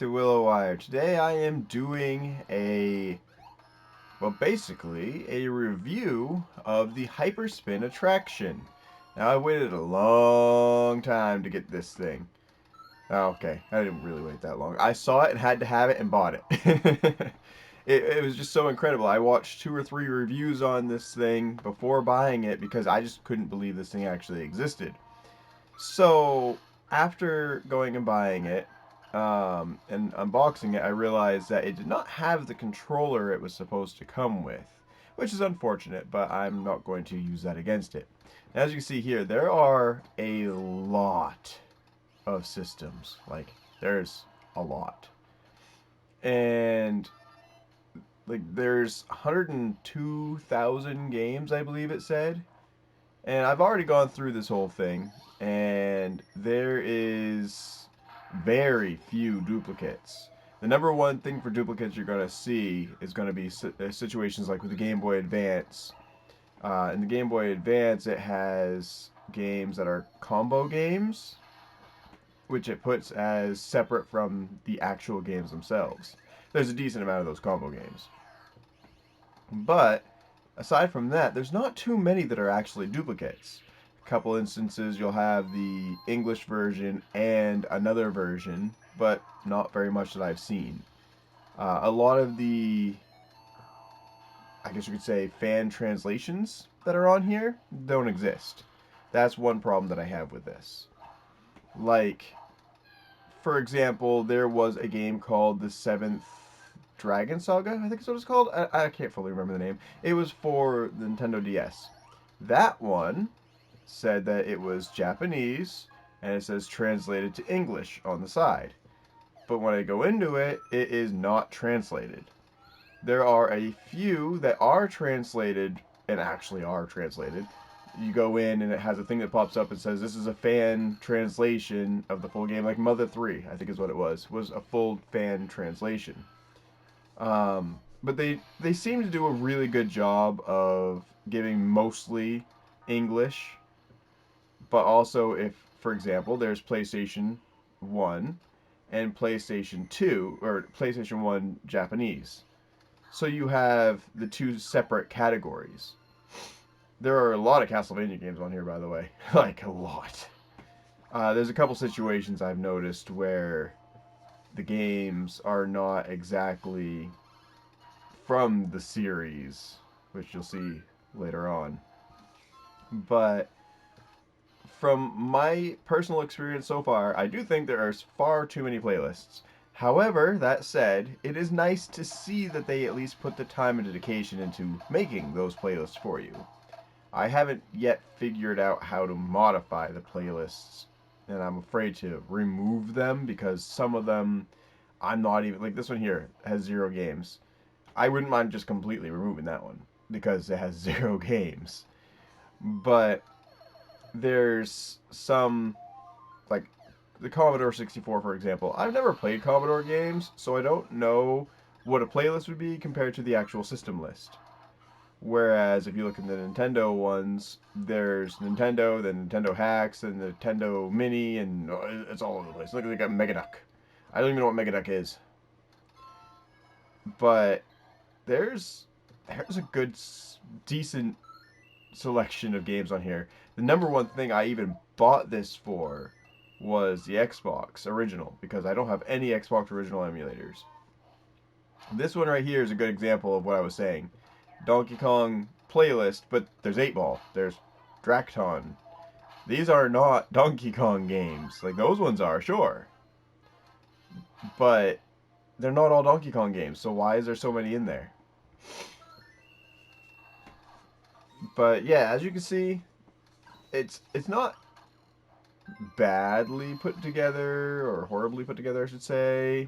to Willowier. Today I am doing basically a review of the Hyperspin Attraction. Now I waited a long time to get this thing. Oh, okay, I didn't really wait that long. I saw it and had to have it and bought it. It was just so incredible. I watched 2 or 3 reviews on this thing before buying it because I just couldn't believe this thing actually existed. So after going and buying it and unboxing it, I realized that it did not have the controller it was supposed to come with, which is unfortunate, but I'm not going to use that against it. As you can see here, there are a lot of systems. Like, there's a lot. And like there's 102,000 games, I believe it said. And I've already gone through this whole thing, and there is very few duplicates. The number one thing for duplicates you're going to see is going to be situations like with the Game Boy Advance. In the Game Boy Advance, it has games that are combo games, which it puts as separate from the actual games themselves. There's a decent amount of those combo games. But aside from that, there's not too many that are actually duplicates. A couple instances you'll have the English version and another version, but not very much that I've seen. A lot of the, I guess you could say, fan translations that are on here don't exist. That's one problem that I have with this. Like, for example, there was a game called The Seventh Dragon Saga, I think is what it's called. I can't fully remember the name. It was for the Nintendo DS. That one said that it was Japanese, and it says translated to English on the side. But when I go into it, it is not translated. There are a few that are translated, and actually are translated. You go in and it has a thing that pops up and says this is a fan translation of the full game, like Mother 3, I think is what it was a full fan translation. But they seem to do a really good job of giving mostly English, but also if, for example, there's PlayStation 1 and PlayStation 2, or PlayStation 1 Japanese. So you have the two separate categories. There are a lot of Castlevania games on here, by the way. Like, a lot. There's a couple situations I've noticed where the games are not exactly from the series, which you'll see later on. But from my personal experience so far, I do think there are far too many playlists. However, that said, it is nice to see that they at least put the time and dedication into making those playlists for you. I haven't yet figured out how to modify the playlists, and I'm afraid to remove them because some of them I'm not even, like this one here has 0 games. I wouldn't mind just completely removing that one because it has 0 games. But there's some, like the Commodore 64, for example. I've never played Commodore games, so I don't know what a playlist would be compared to the actual system list. Whereas if you look at the Nintendo ones, there's Nintendo, then Nintendo Hacks, and Nintendo Mini, and it's all over the place. Look, they got Megaduck. I don't even know what Megaduck is. But there's a good, decent selection of games on here. The number one thing I even bought this for was the Xbox original, because I don't have any Xbox original emulators. This one right here is a good example of what I was saying. Donkey Kong playlist, but there's 8-Ball, there's Dracton. These are not Donkey Kong games. Like, those ones are, sure. But they're not all Donkey Kong games, so why is there so many in there? But yeah, as you can see, it's not badly put together, or horribly put together, I should say.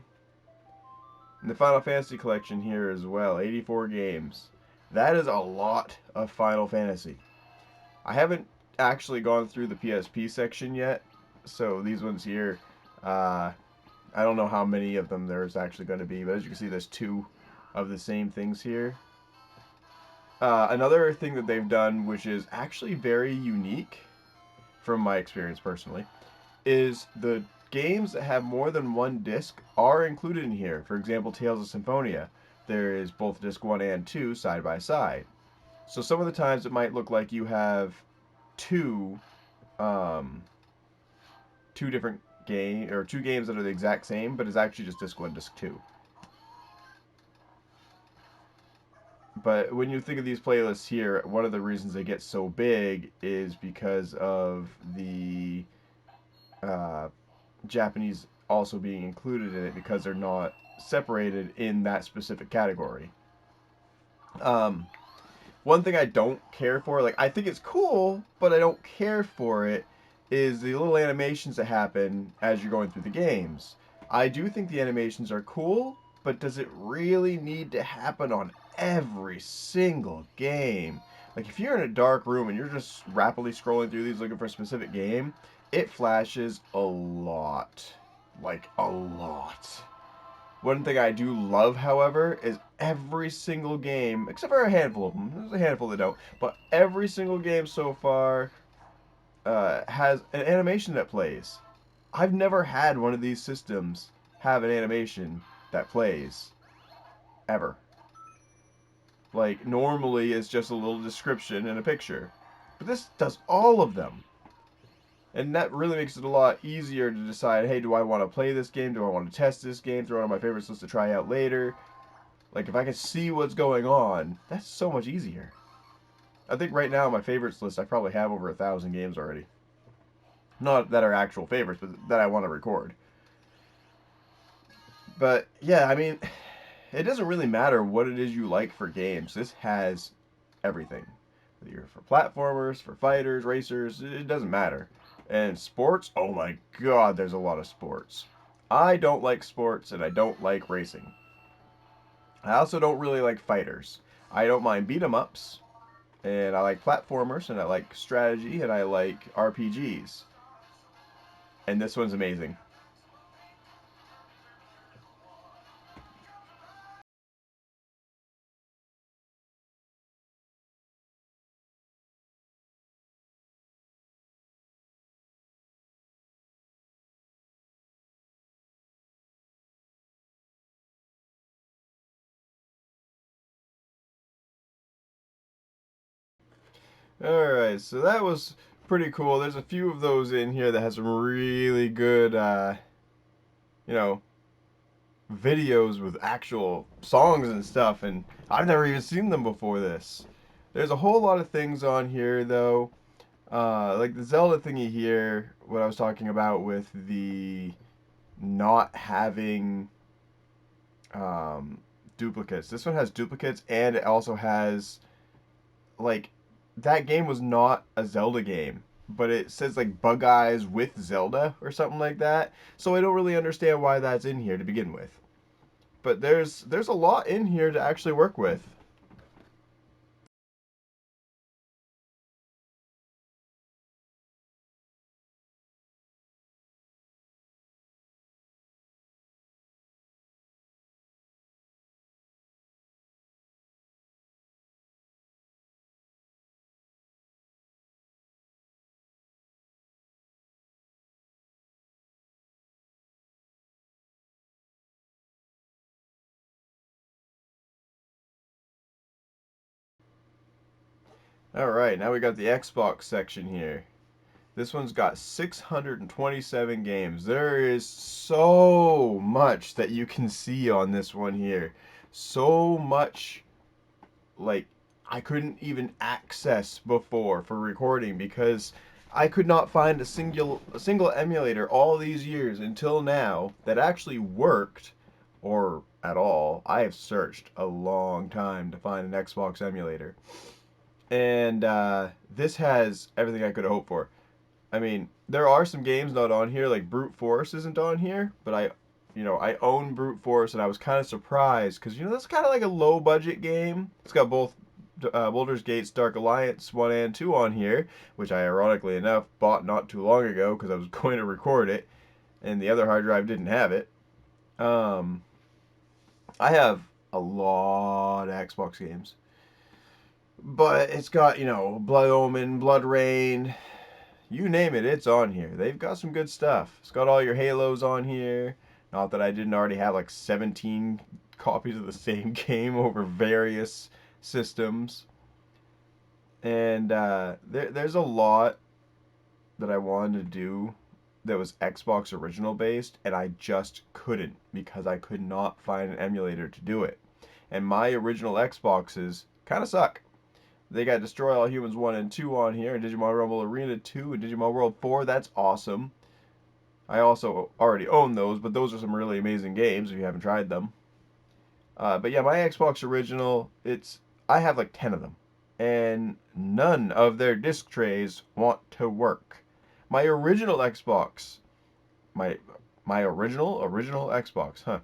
And the Final Fantasy collection here as well, 84 games. That is a lot of Final Fantasy. I haven't actually gone through the PSP section yet, so these ones here, I don't know how many of them there's actually going to be, but as you can see, there's 2 of the same things here. Another thing that they've done, which is actually very unique, from my experience personally, is the games that have more than one disc are included in here. For example, Tales of Symphonia. There is both disc 1 and 2 side by side. So some of the times it might look like you have two um, two different game or two games that are the exact same, but it's actually just disc 1, disc 2. But when you think of these playlists here, one of the reasons they get so big is because of the uh, Japanese also being included in it because they're not separated in that specific category. Um, One thing I don't care for, like I think it's cool, but I don't care for it, is the little animations that happen as you're going through the games. I do think the animations are cool, but does it really need to happen on every single game? Like if you're in a dark room and you're just rapidly scrolling through these looking for a specific game, it flashes a lot. Like a lot. One thing I do love, however, is every single game, except for a handful of them, there's a handful that don't, but every single game so far has an animation that plays. I've never had one of these systems have an animation that plays. Ever. Like, normally it's just a little description and a picture. But this does all of them. And that really makes it a lot easier to decide, hey, do I want to play this game? Do I want to test this game? Throw it on my favorites list to try out later? Like, if I can see what's going on, that's so much easier. I think right now, my favorites list, I probably have over 1,000 games already. Not that are actual favorites, but that I want to record. But, yeah, I mean, it doesn't really matter what it is you like for games. This has everything. Whether you're for platformers, for fighters, racers, it doesn't matter. And sports, oh my god, there's a lot of sports. I don't like sports, and I don't like racing. I also don't really like fighters. I don't mind beat 'em ups, and I like platformers, and I like strategy, and I like RPGs. And this one's amazing. Alright, so that was pretty cool. There's a few of those in here that has some really good, you know, videos with actual songs and stuff, and I've never even seen them before this. There's a whole lot of things on here, though. Like the Zelda thingy here, what I was talking about with the not having um, duplicates. This one has duplicates, and it also has like that game was not a Zelda game, but it says like Bug Eyes with Zelda or something like that. So I don't really understand why that's in here to begin with. But there's a lot in here to actually work with. All right, now we got the Xbox section here. This one's got 627 games. There is so much that you can see on this one here. So much, like, I couldn't even access before for recording because I could not find a single emulator all these years until now that actually worked or at all. I have searched a long time to find an Xbox emulator. And this has everything I could have hoped for. I mean, there are some games not on here, like Brute Force isn't on here, but I own Brute Force, and I was kind of surprised because that's kind of like a low budget game. It's got both Baldur's Gate's Dark Alliance 1 and 2 on here, which I ironically enough bought not too long ago because I was going to record it, and the other hard drive didn't have it. Um, I have a lot of Xbox games, but it's got Blood Omen, Blood Rain, you name it, it's on here. They've got some good stuff. It's got all your Halos on here. Not that I didn't already have like 17 copies of the same game over various systems. And there's a lot that I wanted to do that was Xbox original based, and I just couldn't because I could not find an emulator to do it. And my original Xboxes kind of suck. They got Destroy All Humans 1 and 2 on here, and Digimon Rumble Arena 2 and Digimon World 4. That's awesome. I also already own those, but those are some really amazing games if you haven't tried them. But yeah, my Xbox original, I have like 10 of them, and none of their disc trays want to work. My original Xbox, my my original Xbox, huh?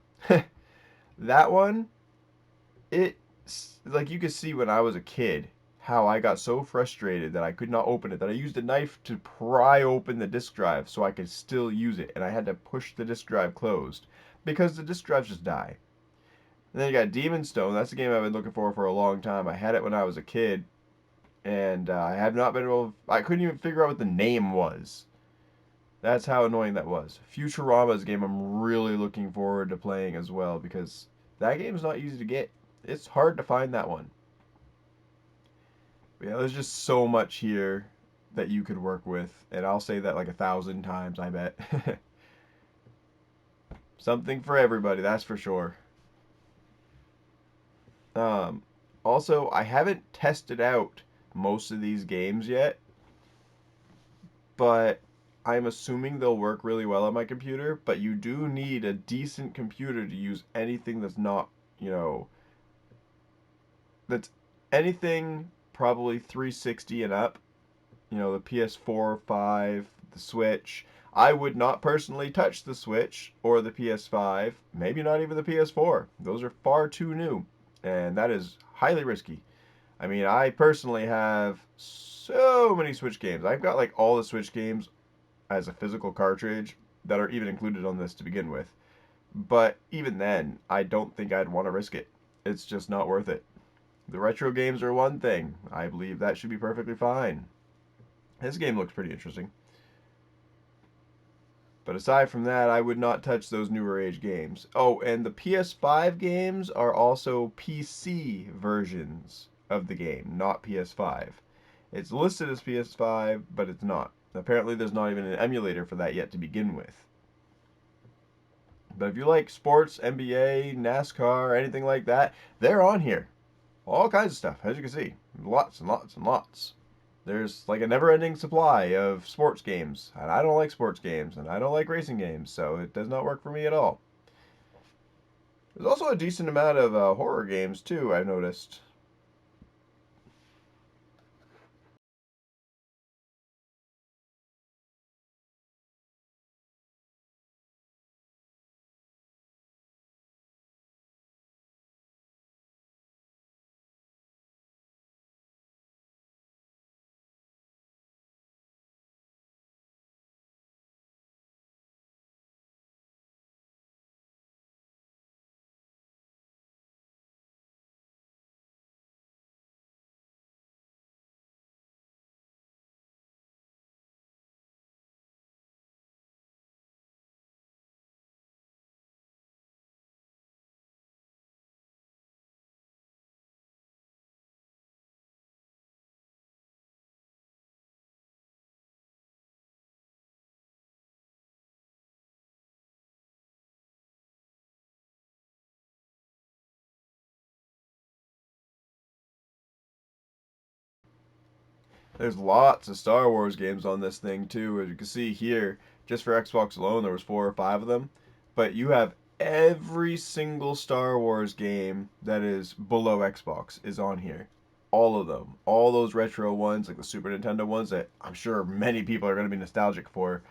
That one, it like you could see when I was a kid how I got so frustrated that I could not open it that I used a knife to pry open the disk drive so I could still use it, and I had to push the disk drive closed because the disk drives just die. And then you got Demon Stone. That's a game I've been looking for a long time. I had it when I was a kid, and I have not been able. I couldn't even figure out what the name was. That's how annoying that was. Futurama is a game I'm really looking forward to playing as well because that game's not easy to get. It's hard to find that one. But yeah, there's just so much here that you could work with, and I'll say that like 1,000 times, I bet. Something for everybody, that's for sure. Um, Also, I haven't tested out most of these games yet, but I'm assuming they'll work really well on my computer. But you do need a decent computer to use anything that's not, you know, that's anything probably 360 and up. You know, the PS4, 5, the Switch. I would not personally touch the Switch or the PS5, maybe not even the PS4. Those are far too new, and that is highly risky. I mean, I personally have so many Switch games. I've got like all the Switch games as a physical cartridge that are even included on this to begin with. But even then, I don't think I'd want to risk it. It's just not worth it. The retro games are one thing. I believe that should be perfectly fine. This game looks pretty interesting. But aside from that, I would not touch those newer age games. Oh, and the PS5 games are also PC versions of the game, not PS5. It's listed as PS5, but it's not. Apparently, there's not even an emulator for that yet to begin with. But if you like sports, NBA, NASCAR, anything like that, they're on here. All kinds of stuff, as you can see. Lots and lots and lots. There's like a never-ending supply of sports games, and I don't like sports games, and I don't like racing games, so it does not work for me at all. There's also a decent amount of horror games too, I've noticed. There's lots of Star Wars games on this thing too. As you can see here, just for Xbox alone, there was 4 or 5 of them. But you have every single Star Wars game that is below Xbox is on here. All of them. All those retro ones, like the Super Nintendo ones that I'm sure many people are going to be nostalgic for.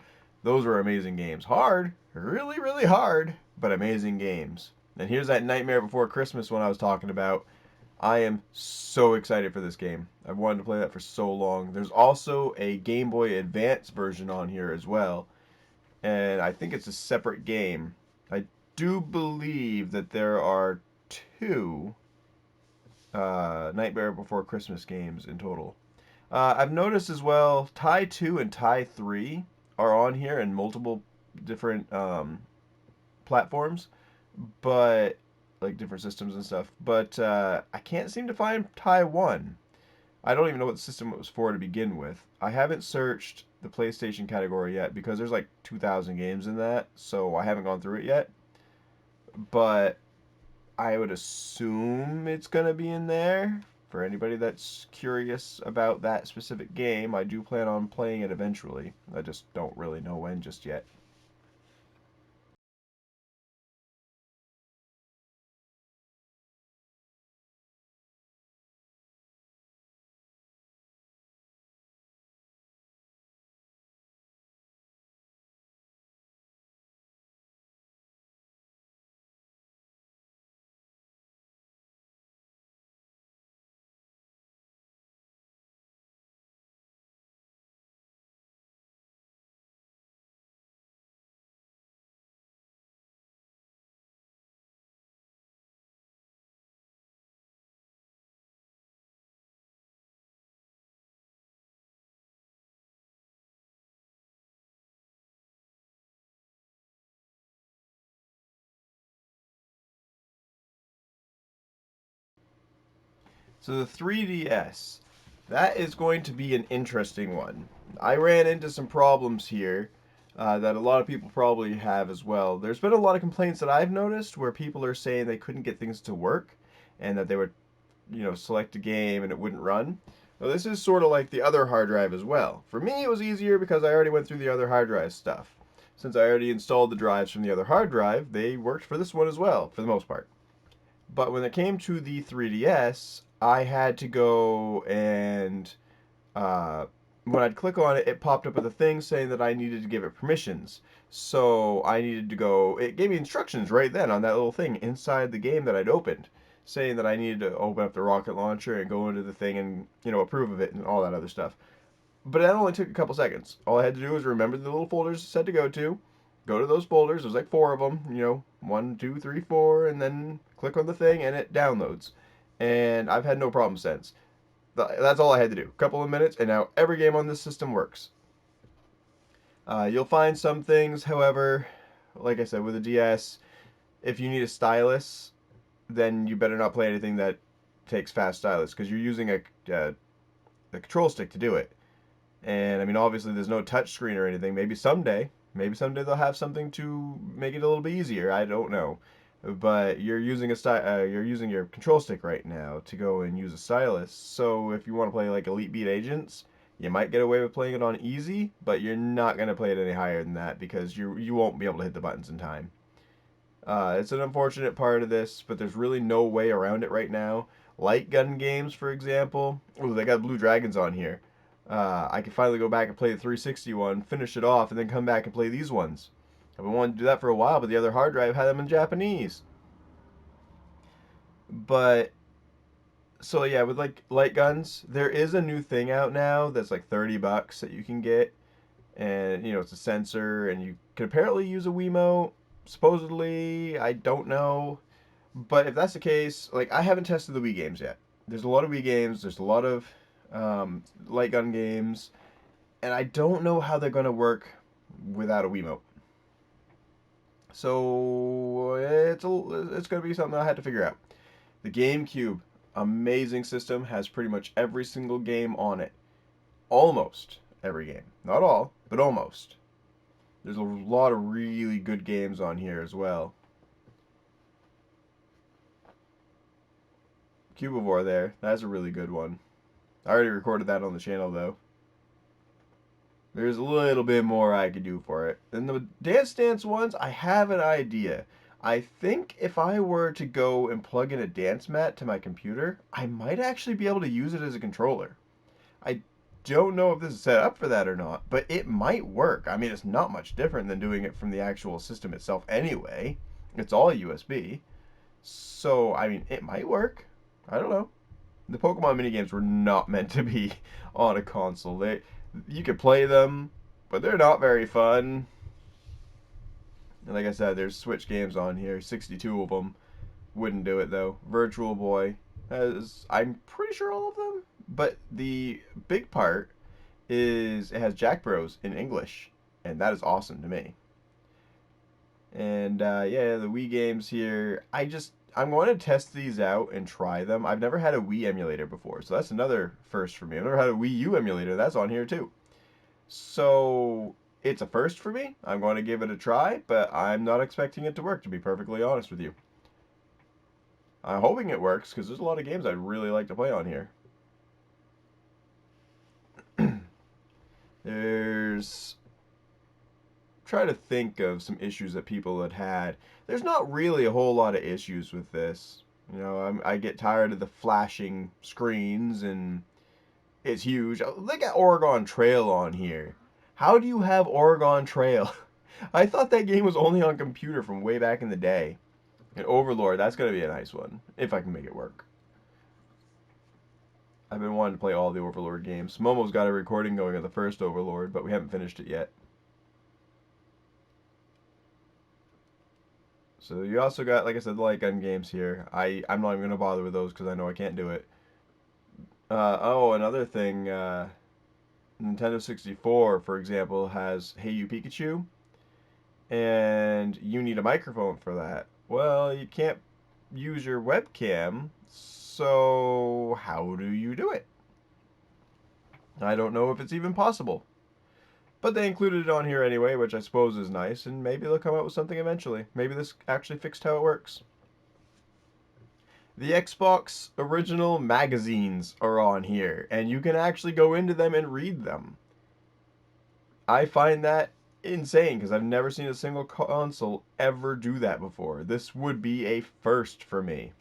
Those were amazing games. Hard, really, really hard, but amazing games. And here's that Nightmare Before Christmas one I was talking about. I am so excited for this game. I've wanted to play that for so long. There's also a Game Boy Advance version on here as well, and I think it's a separate game. I do believe that there are 2 Nightmare Before Christmas games in total. I've noticed as well, Tie 2 and Tie 3 are on here in multiple different platforms, but like different systems and stuff. But I can't seem to find Tie 1. I don't even know what system it was for to begin with. I haven't searched the PlayStation category yet because there's like 2,000 games in that, so I haven't gone through it yet. But I would assume it's going to be in there. For anybody that's curious about that specific game, I do plan on playing it eventually. I just don't really know when just yet. So the 3DS, that is going to be an interesting one. I ran into some problems here that a lot of people probably have as well. There's been a lot of complaints that I've noticed where people are saying they couldn't get things to work and that they would, select a game and it wouldn't run. Well, this is sort of like the other hard drive as well. For me, it was easier because I already went through the other hard drive stuff. Since I already installed the drives from the other hard drive, they worked for this one as well, for the most part. But when it came to the 3DS, I had to go and when I'd click on it, it popped up with a thing saying that I needed to give it permissions. So I needed to go. It gave me instructions right then on that little thing inside the game that I'd opened, saying that I needed to open up the rocket launcher and go into the thing and approve of it and all that other stuff. But that only took a couple seconds. All I had to do was remember the little folders it said to go to those folders. There's like four of them, one, two, three, four, and then click on the thing and it downloads. And I've had no problem since. That's all I had to do. A couple of minutes, and now every game on this system works. You'll find some things, however, like I said, with a DS, if you need a stylus, then you better not play anything that takes fast stylus because you're using a control stick to do it. And I mean, obviously, there's no touch screen or anything. Maybe someday they'll have something to make it a little bit easier. I don't know, but you're using your control stick right now to go and use a stylus. So if you want to play like Elite Beat Agents, you might get away with playing it on easy, but you're not gonna play it any higher than that because you won't be able to hit the buttons in time. It's an unfortunate part of this, but there's really no way around it right now. Light gun games, for example. Oh, they got Blue Dragons on here. I can finally go back and play the 360 one, finish it off, and then come back and play these ones. I've been wanting to do that for a while, but the other hard drive had them in Japanese. But so yeah, with like light guns, there is a new thing out now that's like $30 that you can get, and it's a sensor, and you can apparently use a Wiimote. Supposedly, I don't know, but if that's the case, like I haven't tested the Wii games yet. There's a lot of Wii games. There's a lot of light gun games, and I don't know how they're gonna work without a Wiimote. So it's gonna be something I had to figure out. The GameCube, amazing system, has pretty much every single game on it. Almost every game, not all, but almost. There's a lot of really good games on here as well. Cubivore there, that's a really good one. I already recorded that on the channel though. There's a little bit more I could do for it. And the Dance Dance ones, I have an idea. I think if I were to go and plug in a dance mat to my computer, I might actually be able to use it as a controller. I don't know if this is set up for that or not, but it might work. I mean, it's not much different than doing it from the actual system itself anyway. It's all USB. So, I mean, it might work. I don't know. The Pokemon minigames were not meant to be on a console. You could play them, but they're not very fun. And like I said, there's Switch games on here, 62 of them. Wouldn't do it though. Virtual Boy has, I'm pretty sure all of them, But the big part is it has Jack Bros in English, and that is awesome to me. And yeah, the Wii games here, I'm going to test these out and try them. I've never had a Wii emulator before, so that's another first for me. I've never had a Wii U emulator. That's on here too. So it's a first for me. I'm going to give it a try, but I'm not expecting it to work, to be perfectly honest with you. I'm hoping it works because there's a lot of games I'd really like to play on here. There's try to think of some issues that people had. There's not really a whole lot of issues with this. You know, I get tired of the flashing screens and it's huge. Look at Oregon Trail on here. How do you have Oregon Trail? I thought that game was only on computer from way back in the day. And Overlord, that's going to be a nice one, if I can make it work. I've been wanting to play all the Overlord games. Momo's got a recording going of the first Overlord, but we haven't finished it yet. So you also got, like I said, the light gun games here. I'm not even going to bother with those because I know I can't do it. Oh, another thing, Nintendo 64, for example, has Hey You Pikachu, and you need a microphone for that. Well, you can't use your webcam, so how do you do it? I don't know if it's even possible. But they included it on here anyway, which I suppose is nice, and maybe they'll come out with something eventually. Maybe this actually fixed how it works. The Xbox original magazines are on here, and you can actually go into them and read them. I find that insane because I've never seen a single console ever do that before. This would be a first for me.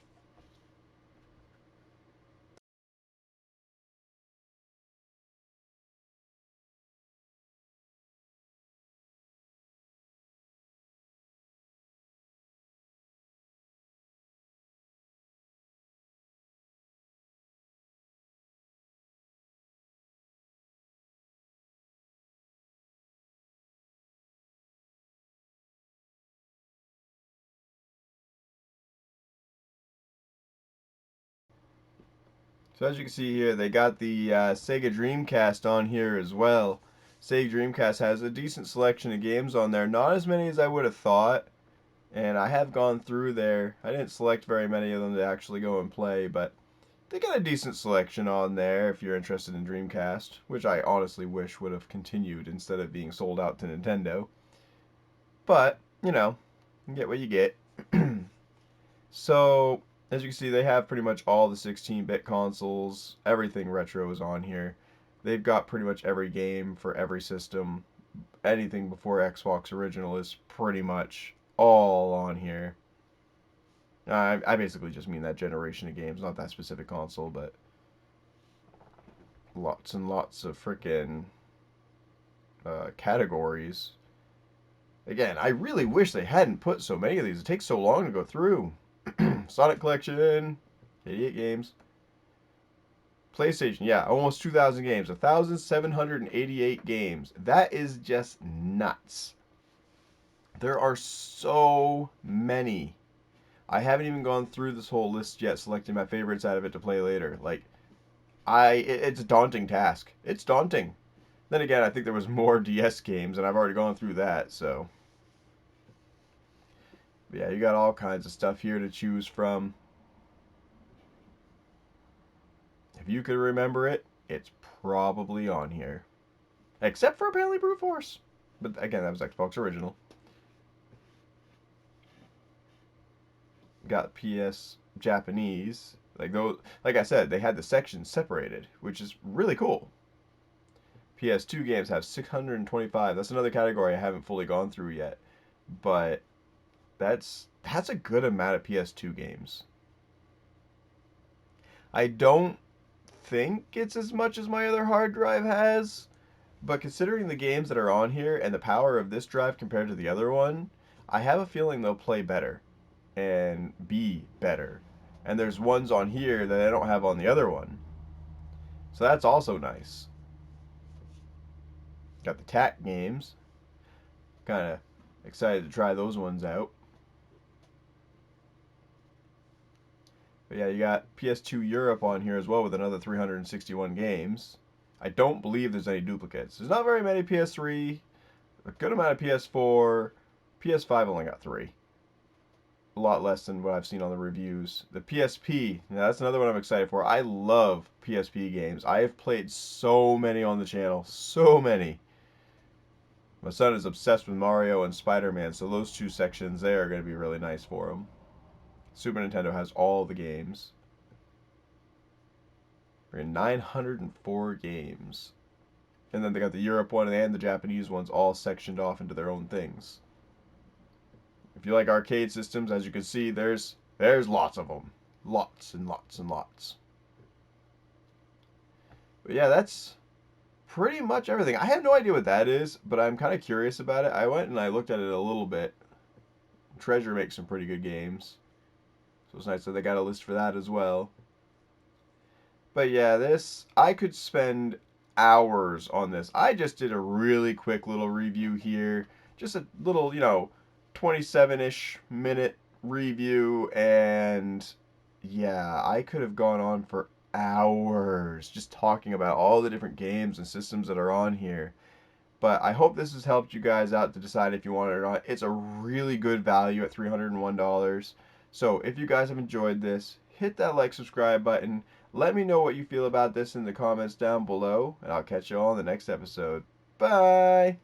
So as you can see here, they got the Sega Dreamcast on here as well. Sega Dreamcast has a decent selection of games on there. Not as many as I would have thought. And I have gone through there. I didn't select very many of them to actually go and play, but they got a decent selection on there if you're interested in Dreamcast, which I honestly wish would have continued instead of being sold out to Nintendo. But, you know, you get what you get. So, as you can see, they have pretty much all the 16-bit consoles. Everything retro is on here. They've got pretty much every game for every system. Anything before Xbox original is pretty much all on here. I basically just mean that generation of games, not that specific console, but lots and lots of freaking categories. Again, I really wish they hadn't put so many of these. It takes so long to go through. Sonic Collection, 88 games. PlayStation, yeah, almost 2,000 games. 1,788 games. That is just nuts. There are so many. I haven't even gone through this whole list yet, selecting my favorites out of it to play later. Like, it's a daunting task. It's daunting. Then again, I think there was more DS games, and I've already gone through that, so. But yeah, you got all kinds of stuff here to choose from. If you could remember it, it's probably on here. Except for apparently Brute Force. But again, that was Xbox original. Got PS Japanese. Like those, like I said, they had the sections separated, which is really cool. PS2 games have 625. That's another category I haven't fully gone through yet. But that's a good amount of PS2 games. I don't think it's as much as my other hard drive has, but considering the games that are on here and the power of this drive compared to the other one, I have a feeling they'll play better and be better. And there's ones on here that I don't have on the other one. So that's also nice. Got the TAC games. Kind of excited to try those ones out. But yeah, you got PS2 Europe on here as well with another 361 games. I don't believe there's any duplicates. There's not very many PS3, a good amount of PS4. PS5 only got 3. A lot less than what I've seen on the reviews. The PSP, now that's another one I'm excited for. I love PSP games. I have played so many on the channel. So many. My son is obsessed with Mario and Spider-Man, so those two sections there are going to be really nice for him. Super Nintendo has all the games. We're in 904 games. And then they got the Europe one and the Japanese ones all sectioned off into their own things. If you like arcade systems, as you can see, there's lots of them. Lots and lots and lots. But yeah, that's pretty much everything. I have no idea what that is, but I'm kind of curious about it. I went and I looked at it a little bit. Treasure makes some pretty good games. So it's nice that they got a list for that as well. But yeah, this, I could spend hours on this. I just did a really quick little review here. Just a little, 27-ish minute review. And yeah, I could have gone on for hours just talking about all the different games and systems that are on here. But I hope this has helped you guys out to decide if you want it or not. It's a really good value at $301. So if you guys have enjoyed this, hit that like, subscribe button. Let me know what you feel about this in the comments down below, and I'll catch you all in the next episode. Bye!